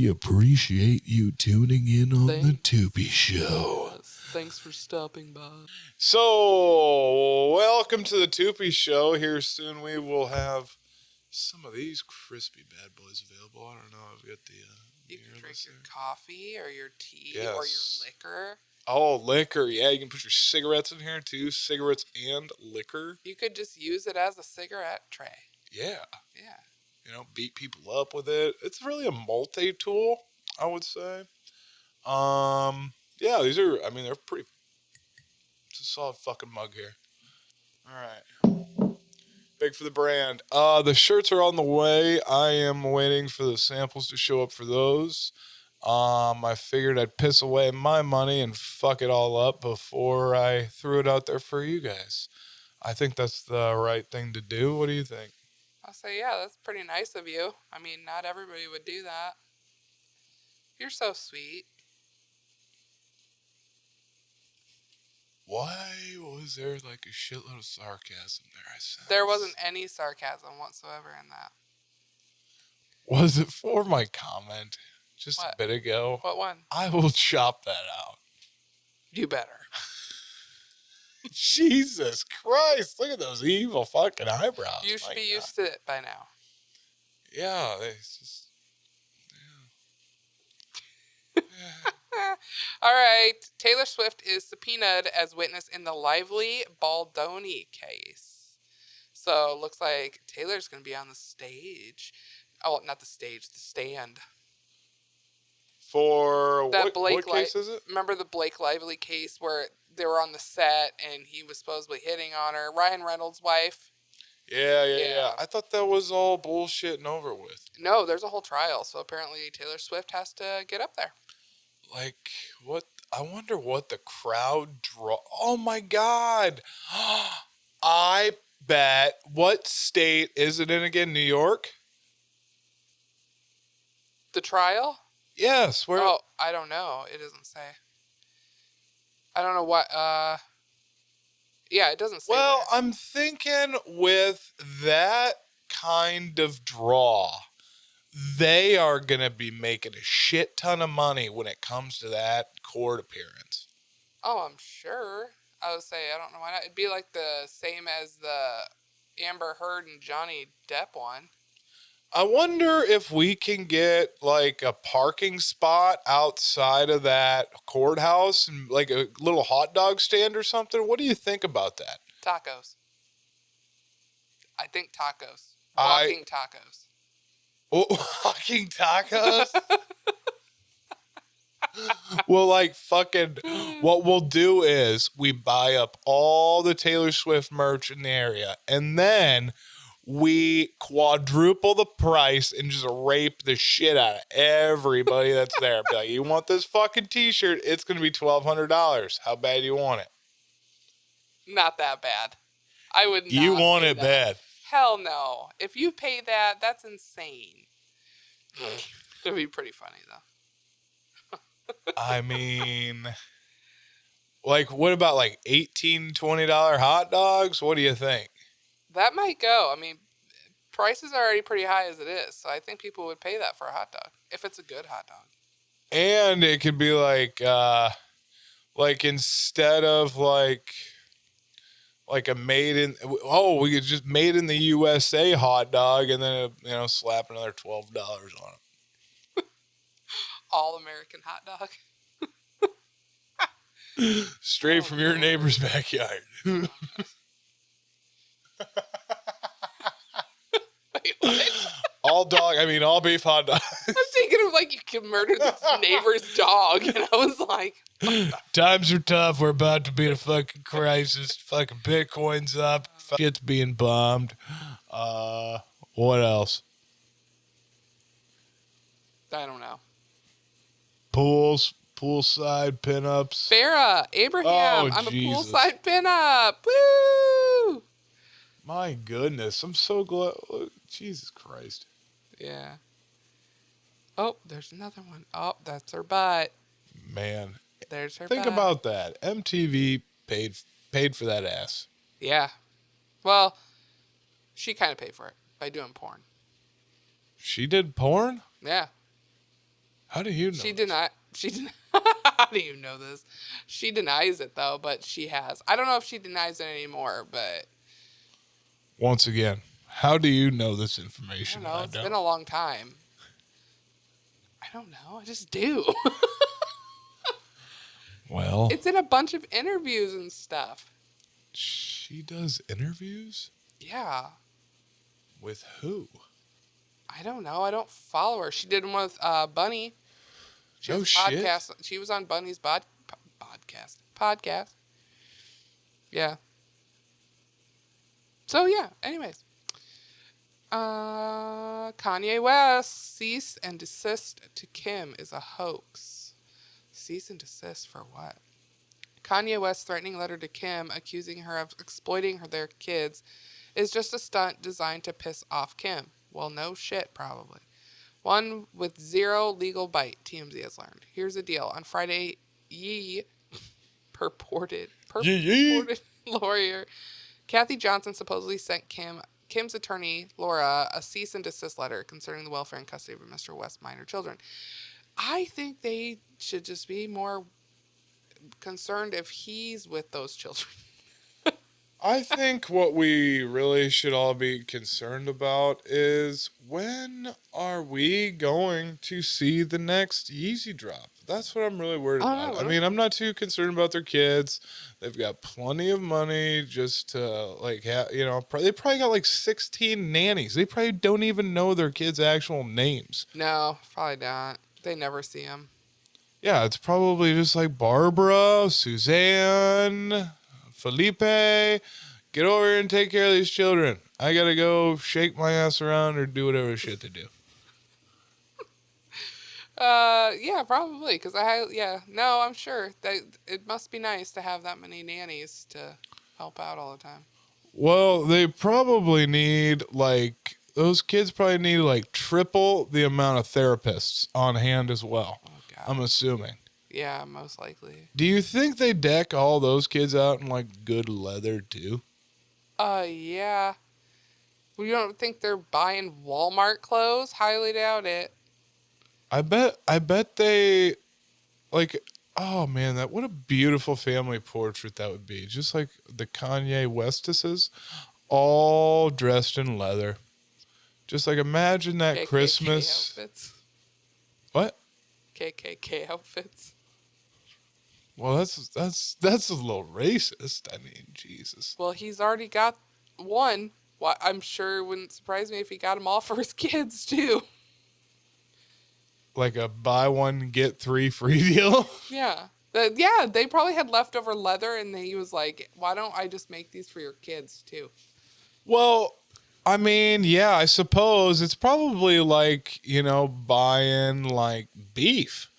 We appreciate you tuning in on the Tupy Show. Yes, thanks for stopping by. So, welcome to the Tupy Show. Here soon we will have some of these crispy bad boys available. I don't know. I've got the... you can drink your coffee or your tea or your liquor. Oh, liquor. Yeah, you can put your cigarettes in here too. Cigarettes and liquor. You could just use it as a cigarette tray. Yeah. Yeah. You know, beat people up with it. It's really a multi-tool, I would say. Yeah, these are, I mean, they're pretty... It's a solid fucking mug here. All right. Big for the brand. The shirts are on the way. I am waiting for the samples to show up for those. I figured I'd piss away my money and fuck it all up before I threw it out there for you guys. I think that's the right thing to do. What do you think? I'll say, yeah, that's pretty nice of you. I mean, not everybody would do that. You're so sweet. Why was there like a shitload of sarcasm there? There wasn't any sarcasm whatsoever in that. Was it for my comment just What? a bit ago? What one? I will chop that out. You better. Jesus Christ, look at those evil fucking eyebrows. You should be used to it by now. Yeah, it's just... Yeah. All right. Taylor Swift is subpoenaed as witness in the Lively Baldoni case. So it looks like Taylor's going to be on the stage. Oh, not the stage, the stand. For That what case is it? Remember the Blake Lively case where they were on the set and he was supposedly hitting on her? Ryan Reynolds' wife. Yeah. I thought that was all bullshit and over with. No, there's a whole trial. So apparently Taylor Swift has to get up there. Like, what? I wonder what the crowd draw. Oh my God. I bet. What state is it in again? New York? The trial? Yes. Where? Oh, I don't know. It doesn't say. I don't know what. Yeah, it doesn't say. Well, where. I'm thinking with that kind of draw, they are going to be making a shit ton of money when it comes to that court appearance. Oh, I'm sure. I would say, I don't know why not. It'd be like the same as the Amber Heard and Johnny Depp one. I wonder if we can get like a parking spot outside of that courthouse and like a little hot dog stand or something. What do you think about that? Tacos. I think tacos. Walking tacos. Walking tacos? Well, like fucking, what we'll do is we buy up all the Taylor Swift merch in the area and then we quadruple the price and just rape the shit out of everybody that's there. Be like, you want this fucking t-shirt? It's going to be $1,200. How bad do you want it? Not that bad. I would not. You want it that. bad. Hell no. If you pay that, that's insane. It'd be pretty funny, though. I mean, like, what about like $18, $20 hot dogs? What do you think? That might go. I mean, prices are already pretty high as it is, so I think people would pay that for a hot dog if it's a good hot dog. And it could be like instead of like a we could just made in the USA hot dog and then slap another $12 on it. All American hot dog. Straight from your neighbor's backyard. Wait, what? All beef hot dog. I'm thinking of like you could murder this neighbor's dog, and I was like, times are tough. We're about to be in a fucking crisis. Fucking Bitcoin's up. Shit's being bombed. What else? I don't know. Poolside pinups. Farrah, Abraham, I'm Jesus. a poolside pinup. Woo! My goodness, I'm so glad. Jesus Christ. Yeah. Oh, there's another one. Oh, that's her butt. Man. There's her Think butt. about that. MTV paid for that ass. Yeah. Well, she kind of paid for it by doing porn. She did porn? Yeah. How do you know? She this? denied. How do you know this? She denies it though, but she has. I don't know if she denies it anymore, but Once again, how do you know this I information? don't know. I It's don't. been a long time. I don't know. I just do. Well, It's in a bunch of interviews and stuff. she does interviews Yeah. with who? I don't know. I don't follow her. She did one with Bunny. She has No a shit. podcast. She was on Bunny's podcast. Yeah. So yeah. Anyways, Kanye West cease and desist to Kim is a hoax. Cease and desist for what? Kanye West's threatening letter to Kim, accusing her of exploiting their kids, is just a stunt designed to piss off Kim. Well, no shit, probably. One with zero legal bite, TMZ has learned. Here's the deal. On Friday, purported lawyer Kathy Johnson supposedly sent Kim's attorney, Laura, a cease and desist letter concerning the welfare and custody of Mr. West's minor children. I think they should just be more concerned if he's with those children. I think what we really should all be concerned about is when are we going to see the next Yeezy drop? That's what I'm really worried about. I mean, I'm not too concerned about their kids. They've got plenty of money just to, like, they probably got like 16 nannies. They probably don't even know their kids' actual names. No, probably not. They never see him. Yeah, it's probably just like Barbara, Suzanne, Felipe, get over here and take care of these children. I gotta go shake my ass around or do whatever shit to do. Yeah, probably. No, I'm sure that it must be nice to have that many nannies to help out all the time. Well, they probably need those kids probably need like triple the amount of therapists on hand as well. Oh God. I'm assuming. Yeah, most likely. Do you think they deck all those kids out in like good leather too? Yeah. Well, you don't think they're buying Walmart clothes? Highly doubt it. I bet they like, oh man, what a beautiful family portrait that would be. Just like the Kanye Westises, all dressed in leather. Just like imagine that KKK Christmas. outfits. What? KKK outfits. Well, that's a little racist. I mean, Jesus. Well, he's already got one. I'm sure it wouldn't surprise me if he got them all for his kids too. Like a buy one get three free deal. Yeah. They probably had leftover leather, and he was like, "Why don't I just make these for your kids too?" Well, I mean, yeah, I suppose it's probably like, buying like beef.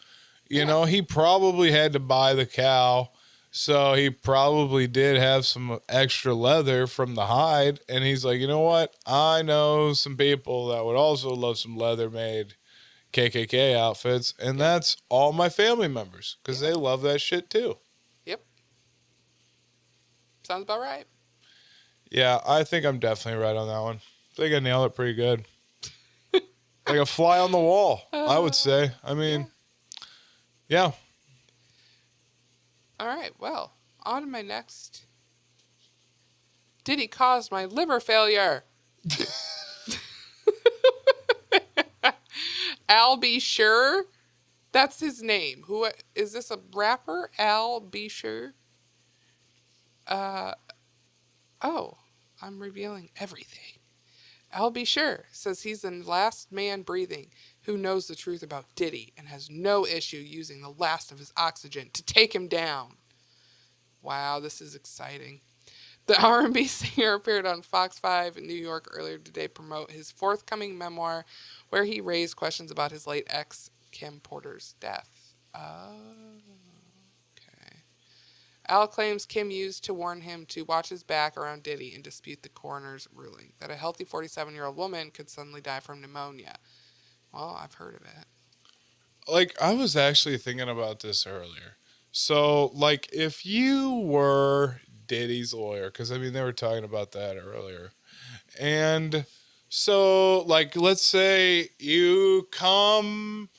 He probably had to buy the cow, so he probably did have some extra leather from the hide, and he's like, you know what? I know some people that would also love some leather made KKK outfits, and that's all my family members, because they love that shit too. Yep. Sounds about right. Yeah, I think I'm definitely right on that one. I think I nailed it pretty good. Like a fly on the wall, I would say. I mean, yeah. All right, well, on to my next. Diddy caused my liver failure. Al Be Sure? That's his name. Who is this, a rapper? Al Be Sure? Oh, I'm revealing everything. Al Be Sure says he's the last man breathing who knows the truth about Diddy and has no issue using the last of his oxygen to take him down. Wow, this is exciting. The R&B singer appeared on Fox 5 in New York earlier today to promote his forthcoming memoir, where he raised questions about his late ex, Kim Porter's death. Oh, okay. Al claims Kim used to warn him to watch his back around Diddy and dispute the coroner's ruling that a healthy 47-year-old woman could suddenly die from pneumonia. Well, I've heard of it. Like, I was actually thinking about this earlier. So, like, if you were Diddy's lawyer, because, I mean, they were talking about that earlier. And so, like, let's say you come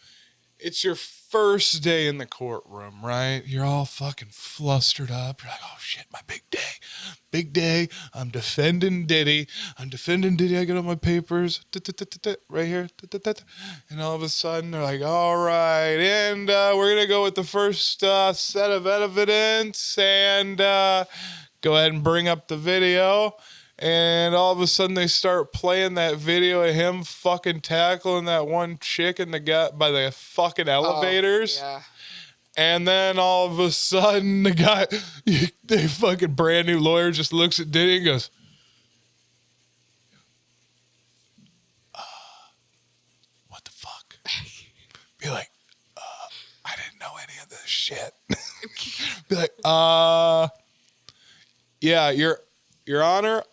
it's your first day in the courtroom, right? You're all fucking flustered up. You're like, oh shit, my big day. Big day. I'm defending Diddy. I get all my papers right here. And all of a sudden they're like, all right. And we're going to go with the first set of evidence and go ahead and bring up the video. And all of a sudden they start playing that video of him fucking tackling that one chick in the gut by the fucking elevators. Oh, yeah. And then all of a sudden the guy, the fucking brand new lawyer just looks at Diddy and goes, what the fuck? Be like, I didn't know any of this shit. Be like, yeah, Your Honor,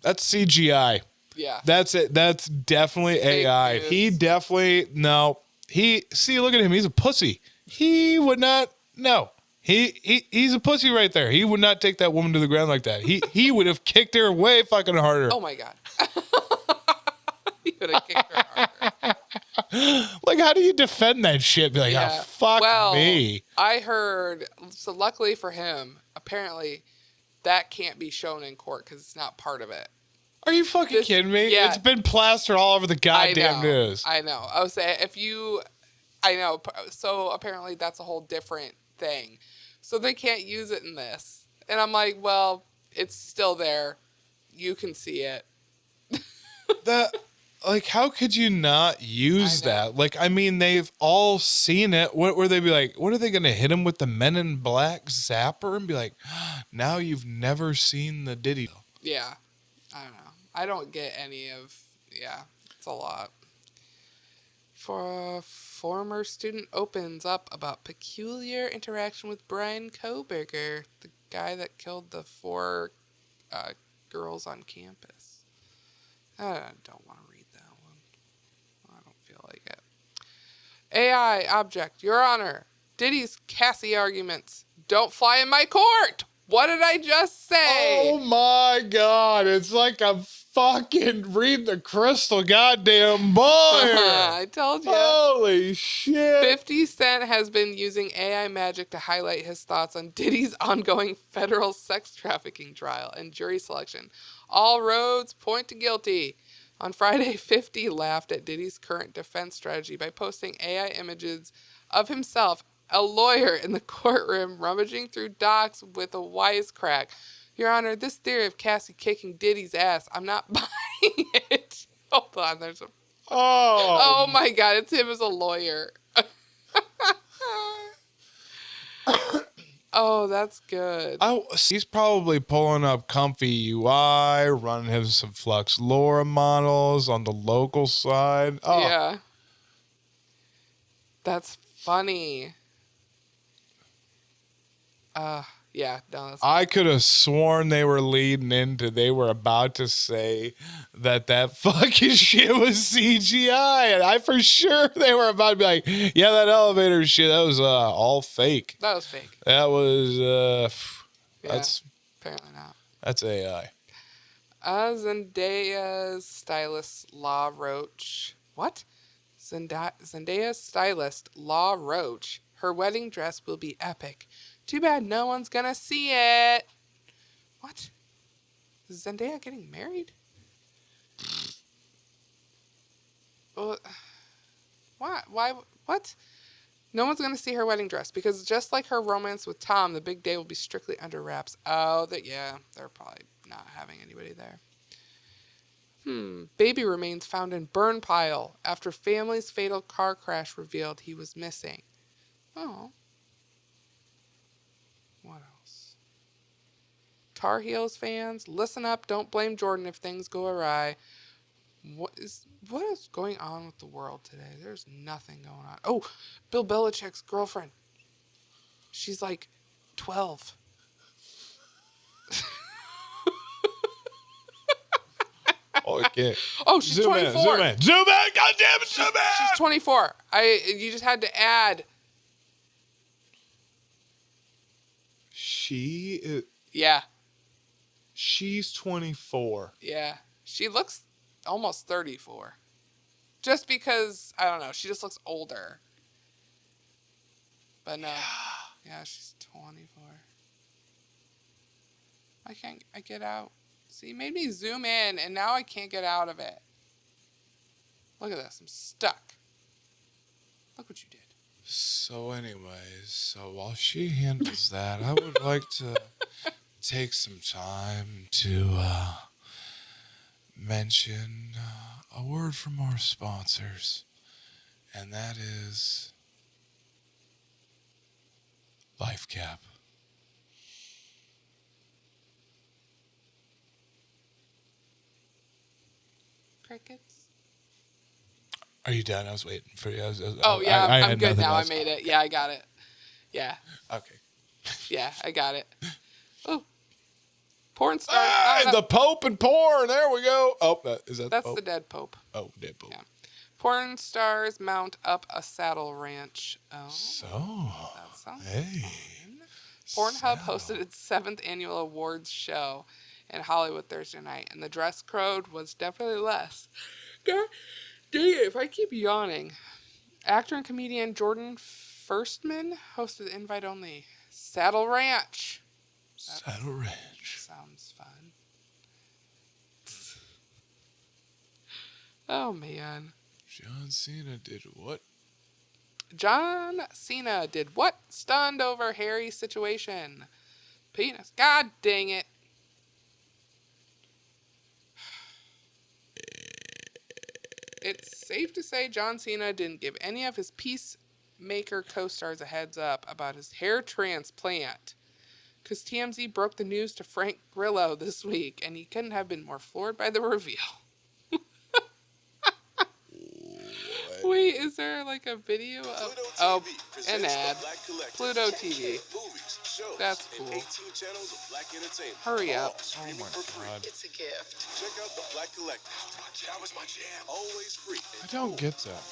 that's CGI. Yeah. That's it. That's definitely Fake AI. news. He definitely, no. See, look at him. He's a pussy. He would not, no. He's a pussy right there. He would not take that woman to the ground like that. He would have kicked her way fucking harder. Oh my God. He would have kicked her harder. Like, how do you defend that shit? Be like, oh, fuck me. I heard, so luckily for him, apparently that can't be shown in court because it's not part of it. Are you fucking kidding me? Yeah. It's been plastered all over the goddamn news. I know. I would say I know. So apparently that's a whole different thing. So they can't use it in this. And I'm like, well, it's still there. You can see it. Like, how could you not use that? Like, I mean, they've all seen it. What were they be like? What are they going to hit him with the Men in Black zapper and be like, now you've never seen the Diddy? Yeah. I don't know. I don't get any of, it's a lot. For a former student opens up about peculiar interaction with Brian Koberger, the guy that killed the 4 girls on campus. I don't want to read that one. I don't feel like it. AI object, Your Honor. Diddy's Cassie arguments don't fly in my court. What did I just say? Oh my God. It's like I'm fucking reading the crystal goddamn ball here. I told you. Holy shit. 50 Cent has been using AI magic to highlight his thoughts on Diddy's ongoing federal sex trafficking trial and jury selection. All roads point to guilty. On Friday, 50 laughed at Diddy's current defense strategy by posting AI images of himself, a lawyer in the courtroom, rummaging through docs with a wisecrack. Your Honor, this theory of Cassie kicking Diddy's ass, I'm not buying it. Hold on, there's a... Oh my God, it's him as a lawyer. Oh, that's good. He's probably pulling up Comfy UI, running him some Flux Laura models on the local side. Oh. Yeah. That's funny. Yeah, no, that's I could have sworn they were leading into, they were about to say that fucking shit was CGI. And I for sure they were about to be like, yeah, that elevator shit, that was all fake. That was fake. That was, that's apparently not. That's AI. Zendaya's stylist Law Roach. What? Zendaya's stylist Law Roach. Her wedding dress will be epic. Too bad no one's gonna see it. What? Is Zendaya getting married? Well, why? What? No one's gonna see her wedding dress because just like her romance with Tom, the big day will be strictly under wraps. Oh, they're probably not having anybody there. Baby remains found in burn pile after family's fatal car crash revealed he was missing. Oh. What else? Tar Heels fans, listen up. Don't blame Jordan if things go awry. What is going on with the world today? There's nothing going on. Oh, Bill Belichick's girlfriend. She's like 12. Okay. Oh, she's 24. Zoom in. God damn it, zoom in. She's 24. You just had to add. She is. Yeah. She's 24. Yeah. She looks almost 34. Just because, I don't know, she just looks older. But no. Yeah, she's 24. I get out. See, you made me zoom in, and now I can't get out of it. Look at this. I'm stuck. Look what you did. So anyways, while she handles that, I would like to take some time to mention a word from our sponsors, and that is LifeCap. Crickets. Are you done? I was waiting for you. Oh, yeah, I I'm had good nothing now. else. I made it. Yeah, I got it. Yeah. Okay. Yeah, I got it. Oh. Porn stars. Ah, the Pope and porn. There we go. Oh, is that That's the Pope? the dead Pope. Oh, dead Pope. Yeah. Porn stars mount up a saddle ranch. Oh. So, That sounds hey. fun. Pornhub So. hosted its 7th annual awards show in Hollywood Thursday night, and the dress code was definitely less. God dang it, if I keep yawning. Actor and comedian Jordan Firstman hosted the invite-only Saddle Ranch. Saddle Ranch. Sounds fun. Oh, man. John Cena did what? John Cena did what? Stunned over Harry's situation. Penis. God dang it. It's safe to say John Cena didn't give any of his Peacemaker co-stars a heads up about his hair transplant. Because TMZ broke the news to Frank Grillo this week, and he couldn't have been more floored by the reveal. Wait, is there like a video of an ad? Pluto TV. That's cool. Hurry up. Oh my God. It's a gift. Check out the Black Collector. That was my jam. Always free. I don't get that.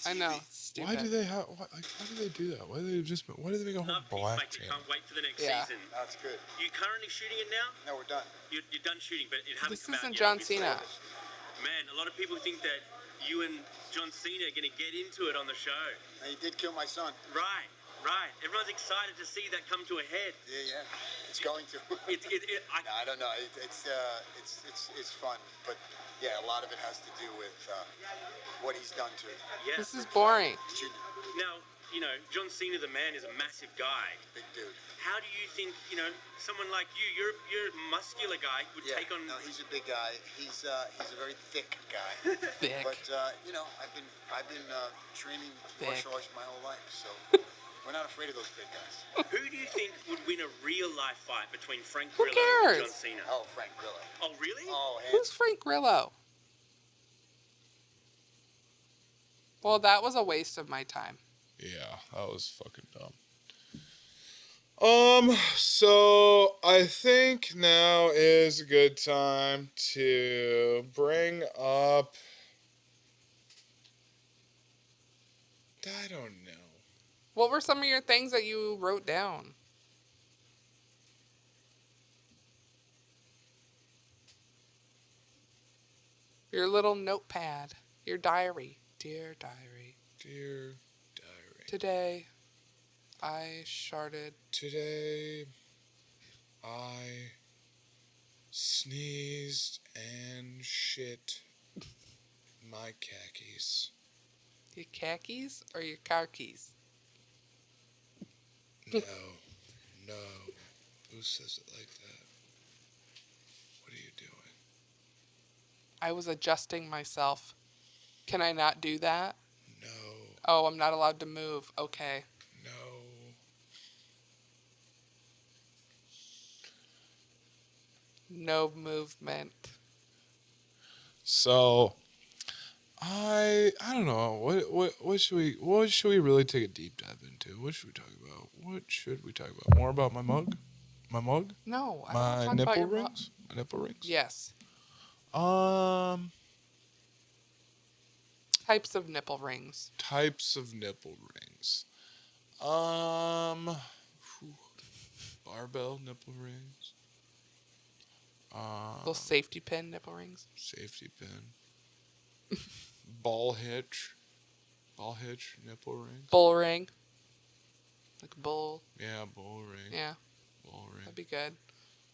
I know. Stupid. Why do they have? Why do they do that? Why do they make a whole black channel? Can't wait for the next Yeah. season. That's good. You currently shooting it now? No, we're done. You're done shooting, but it hasn't This come out isn't yet, John obviously. Cena. Man, a lot of people think that you and John Cena are going to get into it on the show. Now, you did kill my son. Right. Everyone's excited to see that come to a head. Yeah. It's going to. No, I don't know. It's fun, but yeah, a lot of it has to do with what he's done to Yeah. This is boring. Junior. Now, John Cena, the man, is a massive guy. Big dude. How do you think, someone like you're a muscular guy, would Yeah. take on... No, he's a big guy. He's a very thick guy. Thick. But I've been training martial arts my whole life, so we're not afraid of those big guys. Who do you think would win a real-life fight between Frank Who Grillo and cares? John Cena? Oh, Frank Grillo. Oh, really? Oh, Who's Frank Grillo? Well, that was a waste of my time. Yeah, that was fucking dumb. So I think now is a good time to bring up. I don't know. What were some of your things that you wrote down? Your little notepad. Your diary. Dear diary. Dear diary. Today, I sharted. Today, I sneezed and shit my khakis. Your khakis or your car keys? No. Who says it like that? What are you doing? I was adjusting myself. Can I not do that? No. Oh, I'm not allowed to move. Okay. No. No movement. So, I don't know. What should we really take a deep dive into? What should we talk about? More about my mug? My mug? No, I My don't talk about nipple your rings? My nipple rings? Yes. Types of nipple rings. Types of nipple rings. Barbell nipple rings. Little safety pin nipple rings. Safety pin. Ball hitch, nipple ring. Bull ring. Like a bull. Yeah, bull ring. Yeah, Bull ring. that'd be good.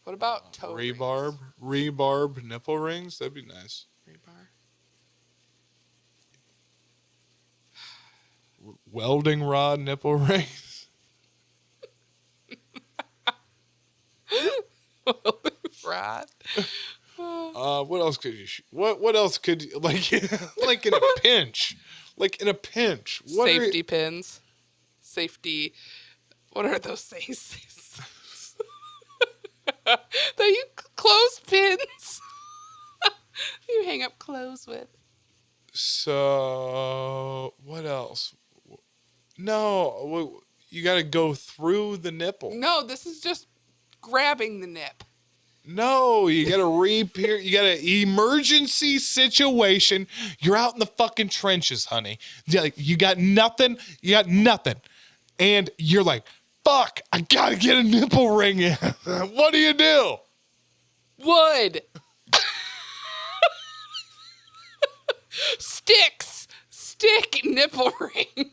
What about toe rebarb nipple rings. That'd be nice. Rebar. Welding rod nipple rings. Rod. What else could you? What else could you, like in a pinch? Like in a pinch. Safety pins. Safety. What are those things? The clothes pins. You hang up clothes with. So what else? No, you got to go through the nipple. No, this is just grabbing the nip. No, you got to you got an emergency situation. You're out in the fucking trenches, honey. You got nothing. And you're like, fuck, I got to get a nipple ring in. What do you do? Wood. Stick nipple ring.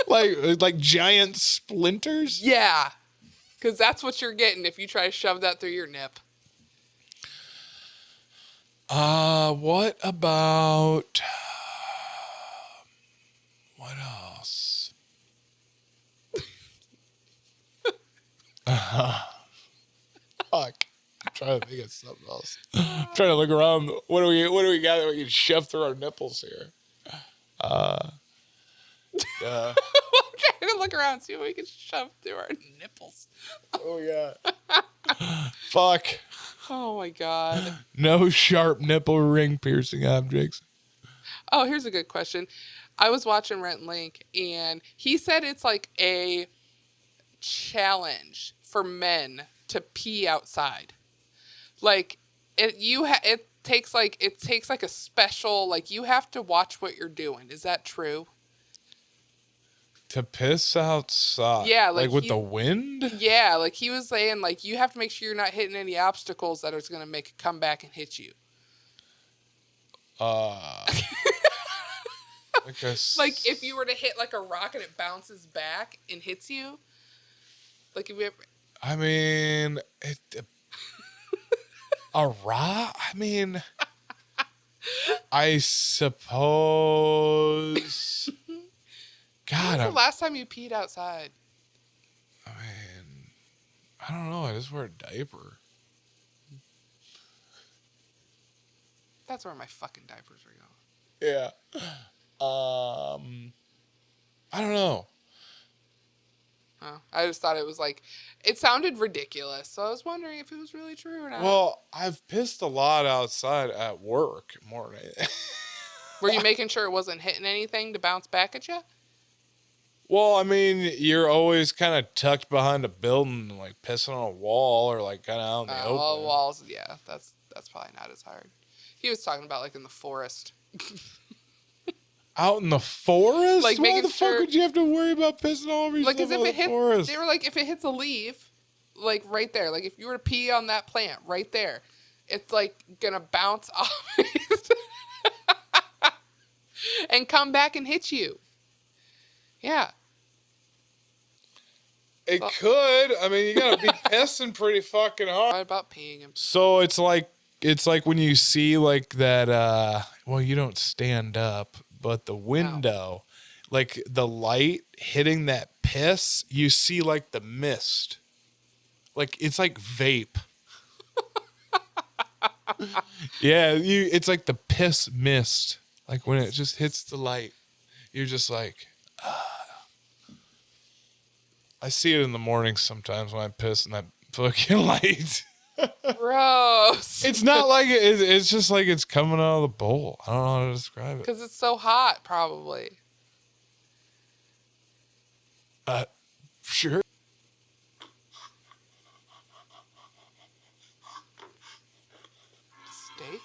like giant splinters? Yeah. Because that's what you're getting if you try to shove that through your nip. What about... What else? Fuck. I'm trying to think of something else. I'm trying to look around. What do we got that we can shove through our nipples here? I'm trying to look around and see what we can shove through our nipples. Oh, yeah. Fuck. Oh, my God. No sharp nipple ring piercing objects. Oh, here's a good question. I was watching Rent and Link, and he said it's like a challenge for men to pee outside. Like it takes like a special, like you have to watch what you're doing. Is that true? To piss outside? Yeah, like with the wind? Yeah, like he was saying, like you have to make sure you're not hitting any obstacles that are going to make it come back and hit you. Like if you were to hit like a rock and it bounces back and hits you. Like if you ever... I mean, a rock? I mean, I suppose. God, When's the last time you peed outside? I mean, I don't know. I just wear a diaper. That's where my fucking diapers were going. Yeah. I don't know. Oh, I just thought it was like, it sounded ridiculous. So I was wondering if it was really true or not. Well, I've pissed a lot outside at work more than anything. Were you making sure it wasn't hitting anything to bounce back at you? Well, I mean, you're always kind of tucked behind a building, like pissing on a wall or like kind of out in the open. Well, walls, yeah, that's probably not as hard. He was talking about like in the forest. Out in the forest? Like why the fuck would you have to worry about pissing all over yourself like, in the forest? They were like, if it hits a leaf, like right there, like if you were to pee on that plant right there, it's like gonna bounce off and come back and hit you. Yeah. It could. I mean, you gotta be pissing pretty fucking hard. What about peeing him? So it's like when you see like that. Well, you don't stand up, but the window, like the light hitting that piss, you see like the mist. Like it's like vape. Yeah, it's like the piss mist. Like when it just hits the light, you're just like. I see it in the morning sometimes when I piss in that fucking light. Gross. It's not like it's just like it's coming out of the bowl. I don't know how to describe it. Because it's so hot, probably. Sure. Steak?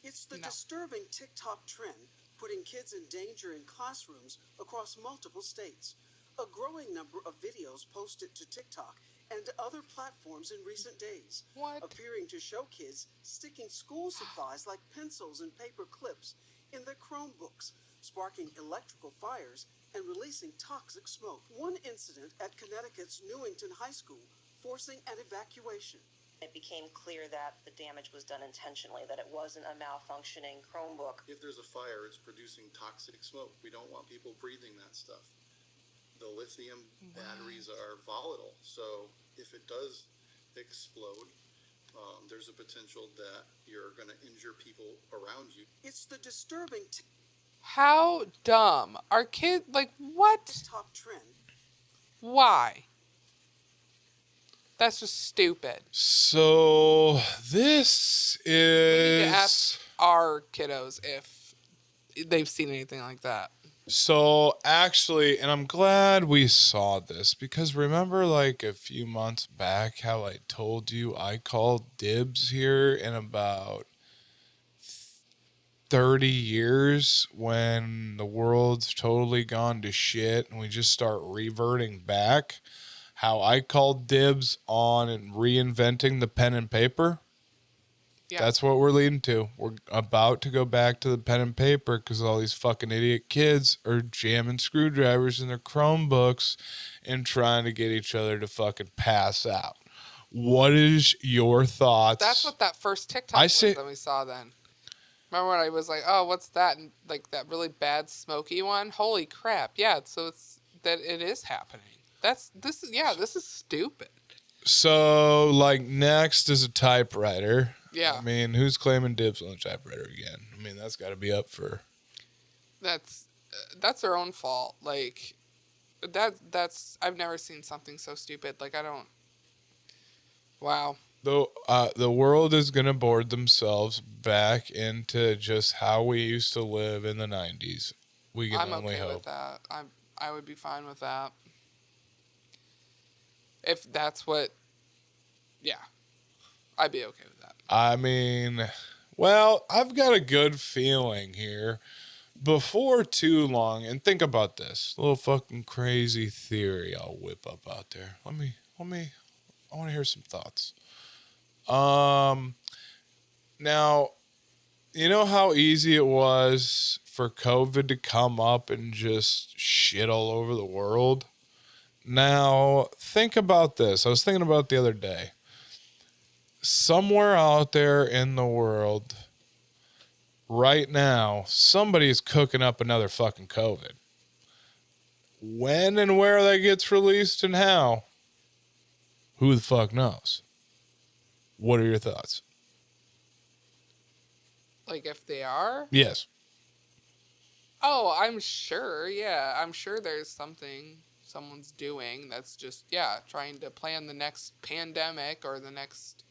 It's It's the disturbing TikTok trend putting kids in danger in classrooms across multiple states. A growing number of videos posted to TikTok and other platforms in recent days, appearing to show kids sticking school supplies like pencils and paper clips in their Chromebooks, sparking electrical fires and releasing toxic smoke. One incident at Connecticut's Newington High School forcing an evacuation. It became clear that the damage was done intentionally, that it wasn't a malfunctioning Chromebook. If there's a fire, it's producing toxic smoke. We don't want people breathing that stuff. The lithium batteries are volatile, so if it does explode, there's a potential that you're going to injure people around you. It's the disturbing How dumb are kids? Like, what? TikTok trend. Why? That's just stupid. So this We need to is ask our kiddos if they've seen anything like that. so actually, and I'm glad we saw this because remember like a few months back how I told you I called dibs here in about 30 years when the world's totally gone to shit and we just start reverting back. How I called dibs on and reinventing the pen and paper. Yeah. That's what we're leading to. We're about to go back to the pen and paper because all these fucking idiot kids are jamming screwdrivers in their Chromebooks and trying to get each other to fucking pass out. What is your thoughts? That's what that first TikTok was that we saw then. Remember when I was like, oh, what's that? And like that really bad smoky one? Holy crap. Yeah, so it's that it is happening. This is stupid. So, like, next is a typewriter. Yeah. I mean, who's claiming dibs on the typewriter again? I mean, that's got to be up for... That's their own fault. Like, that's... I've never seen something so stupid. Like, I don't... Wow. The world is going to board themselves back into just how we used to live in the 90s. We can only hope. With that. I would be fine with that. If that's what... Yeah. I'd be okay with that. I mean, well, I've got a good feeling here. Before too long, and think about this. Little fucking crazy theory I'll whip up out there. I want to hear some thoughts. Now, you know how easy it was for COVID to come up and just shit all over the world? Now, think about this. I was thinking about it the other day. Somewhere out there in the world, right now, somebody's cooking up another fucking COVID. When and where that gets released and how, who the fuck knows? What are your thoughts? Like, if they are? Yes. Oh, I'm sure. Yeah, I'm sure there's something someone's doing that's just, trying to plan the next pandemic or the next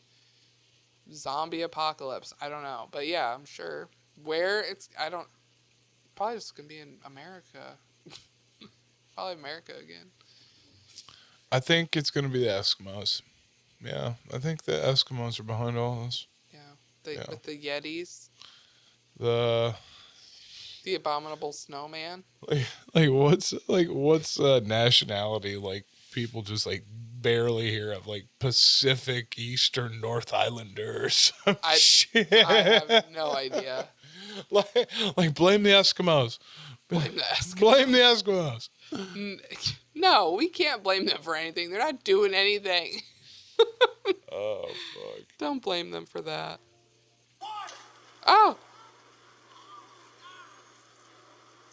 zombie apocalypse. I don't know. But yeah, I'm sure. Where probably just going to be in America. Probably America again. I think it's going to be the Eskimos. Yeah, I think the Eskimos are behind all this. Yeah, with the Yetis. The abominable snowman. Like what's nationality like people just like barely hear of, like Pacific Eastern North Islander or some shit. I have no idea. like blame the Eskimos. Blame the Eskimos. Blame the Eskimos. No, we can't blame them for anything. They're not doing anything. Oh fuck. Don't blame them for that. Oh.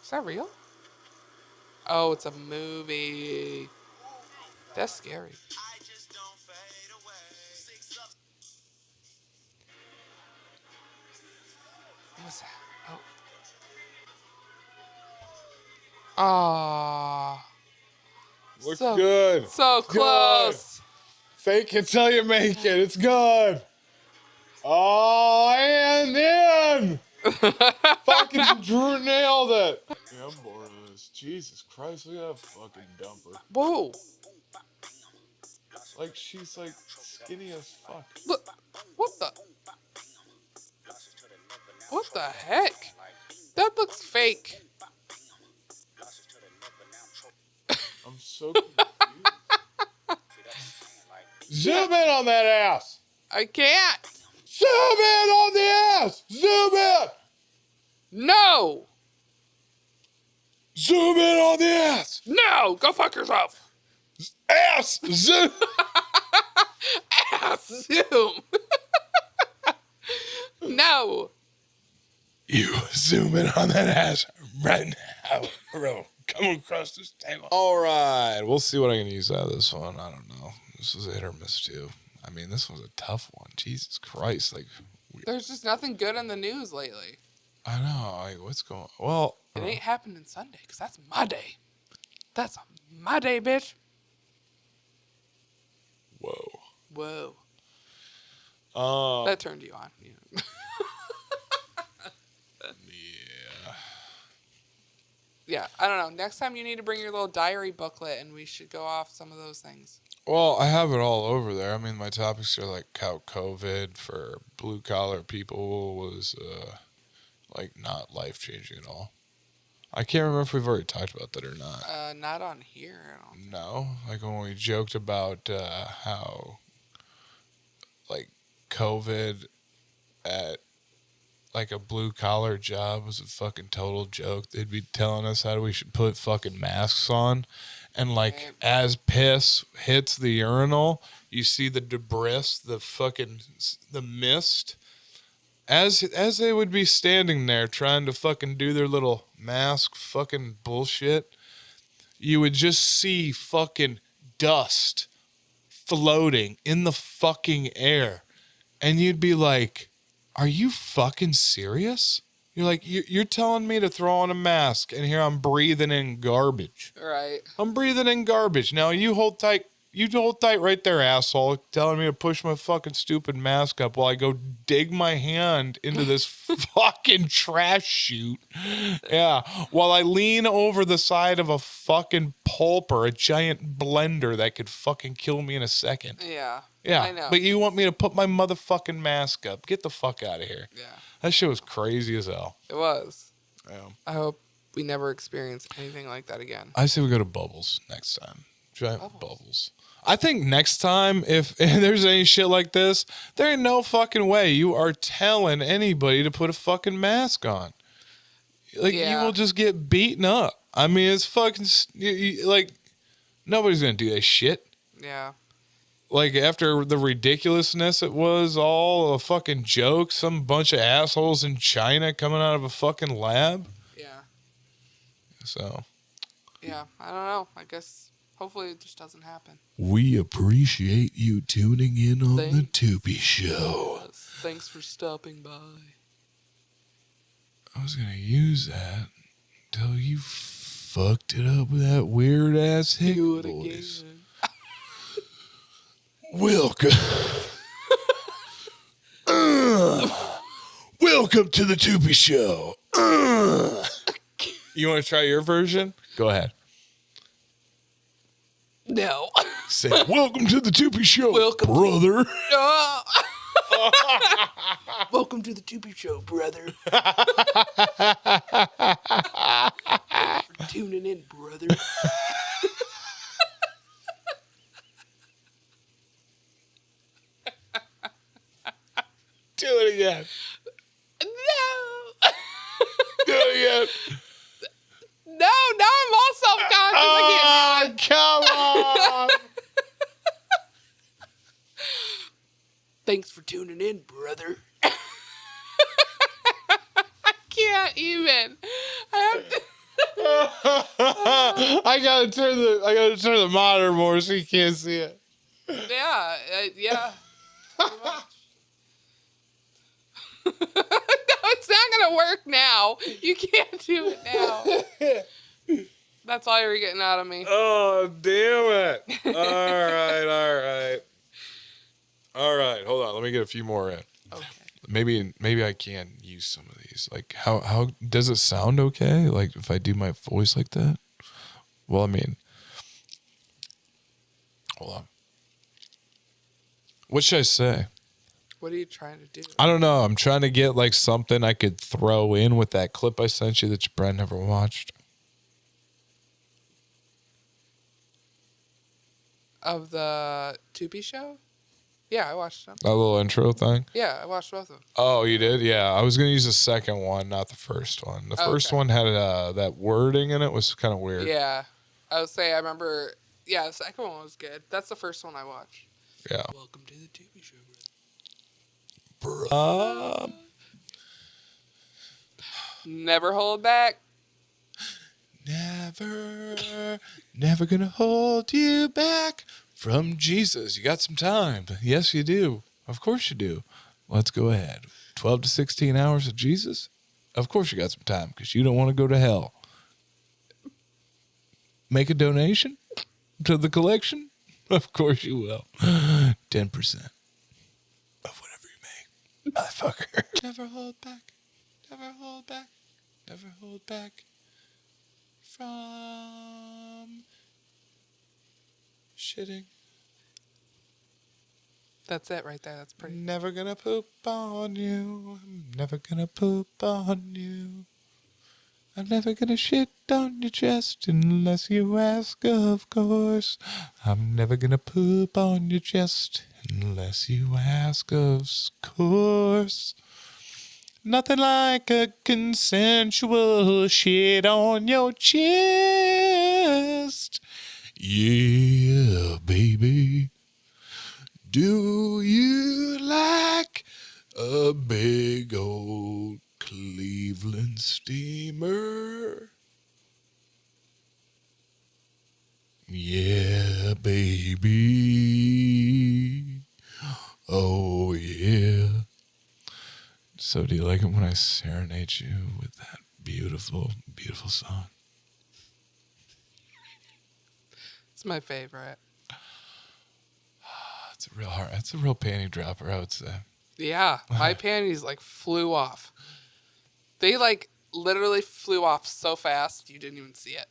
Is that real? Oh, it's a movie. That's scary. What's that? Oh. Aww. Looks good. So close. Good. Fake it till you make it. It's good. Oh, and in. Fucking Drew nailed it. Yeah, I'm bored of this. Jesus Christ, look at that fucking dumper. Whoa. Like, she's like skinny as fuck. Look. What the? What the heck? That looks fake. I'm so confused. Zoom in on that ass. I can't. Zoom in on the ass. Zoom in. No. Zoom in on the ass. No. Go fuck yourself. Ass. Zoom. Ass zoom. No. You zoom in on that ass right now, bro. Come across this table. All right. We'll see what I can use out of this one. I don't know. This was a hit or miss, too. I mean, this was a tough one. Jesus Christ. Like, There's just nothing good in the news lately. I know. Like, what's going on? Well, It ain't happening Sunday, because that's my day. That's my day, bitch. whoa. That turned you on. Yeah. Yeah. Yeah, I don't know. Next time you need to bring your little diary booklet and we should go off some of those things. Well, I have it all over there. I mean, my topics are like how COVID for blue collar people was like not life changing at all. I can't remember if we've already talked about that or not. Not on here. I don't. No, like when we joked about how like COVID at like a blue collar job was a fucking total joke. They'd be telling us how we should put fucking masks on. And like as piss hits the urinal, you see the debris, the mist. As they would be standing there trying to fucking do their little mask fucking bullshit, you would just see fucking dust floating in the fucking air. And you'd be like, are you fucking serious? You're like, you're telling me to throw on a mask, and here I'm breathing in garbage. Right. I'm breathing in garbage. Now you hold tight. You hold tight right there, asshole, telling me to push my fucking stupid mask up while I go dig my hand into this fucking trash chute. Yeah, while I lean over the side of a fucking pulper, a giant blender that could fucking kill me in a second. Yeah. Yeah, I know. but you want me to put my motherfucking mask up. Get the fuck out of here. Yeah. That shit was crazy as hell. It was. Yeah. I hope we never experience anything like that again. I say we go to Bubbles next time. Try Bubbles. I think next time, if there's any shit like this, there ain't no fucking way you are telling anybody to put a fucking mask on. Like, you will just get beaten up. I mean, it's fucking, like, nobody's going to do that shit. Yeah. Like, after the ridiculousness it was all a fucking joke, some bunch of assholes in China coming out of a fucking lab. Yeah. So. Yeah, I don't know. I guess hopefully it just doesn't happen. We appreciate you tuning in on the Tupy Show. Yes, thanks for stopping by. I was going to use that until you fucked it up with that weird ass hick voice. Welcome. Welcome to the Tupy Show. You want to try your version? Go ahead. No. Say, welcome to the Tupy Show, welcome brother. Welcome to the Tupy Show, brother. Thanks for tuning in, brother. Do it again. No. Do it again. No, now I'm all self-conscious again. Come on. Thanks for tuning in, brother. I can't even. I gotta turn the monitor more so you can't see it. Yeah, yeah. Pretty much. No, it's not gonna work now. You can't do it now. That's all you were getting out of me. Oh, damn it. All right. Hold on. Let me get a few more in. Okay. Maybe I can use some of these. Like, how does it sound okay? Like, if I do my voice like that? Well, I mean, hold on. What should I say? What are you trying to do? I don't know. I'm trying to get like something I could throw in with that clip I sent you that your Brad never watched. Of the Tupy Show? Yeah, I watched them. That little intro thing? Yeah, I watched both of them. Oh, you did? Yeah. I was going to use the second one, not the first one. The first one had that wording in it was kind of weird. Yeah. I would say I remember. Yeah, the second one was good. That's the first one I watched. Yeah. Welcome to the Tupy Show, Never hold back. Never gonna hold you back from Jesus. You got some time. Yes, you do. Of course you do. Let's go ahead. 12 to 16 hours of Jesus? Of course you got some time because you don't want to go to hell. Make a donation to the collection? Of course you will. 10% of whatever you make. Motherfucker. Never hold back. Never hold back. Never hold back from shitting. That's it right there. That's pretty. Never gonna poop on you. I'm never gonna poop on you. I'm never gonna shit on your chest unless you ask, of course. I'm never gonna poop on your chest unless you ask, of course. Nothing like a consensual shit on your chest. Yeah, baby. Do you like a big old Cleveland steamer? Yeah, baby. Oh, yeah. So do you like it when I serenade you with that beautiful, beautiful song? It's my favorite. It's a real panty dropper, I would say. Yeah, my panties like flew off. They like literally flew off so fast you didn't even see it.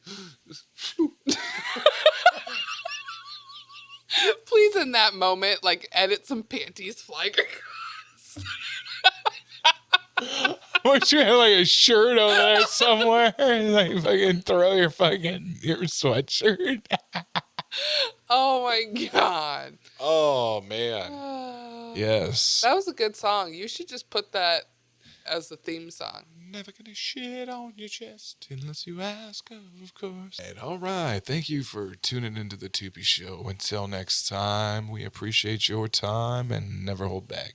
Please, in that moment, like edit some panties flying across. Wish you had like a shirt over there somewhere and like fucking throw your sweatshirt. Oh my god. Oh man. Yes. That was a good song. You should just put that as the theme song. Never gonna shit on your chest unless you ask, of course. And all right. Thank you for tuning into the Tupy Show. Until next time, we appreciate your time and never hold back.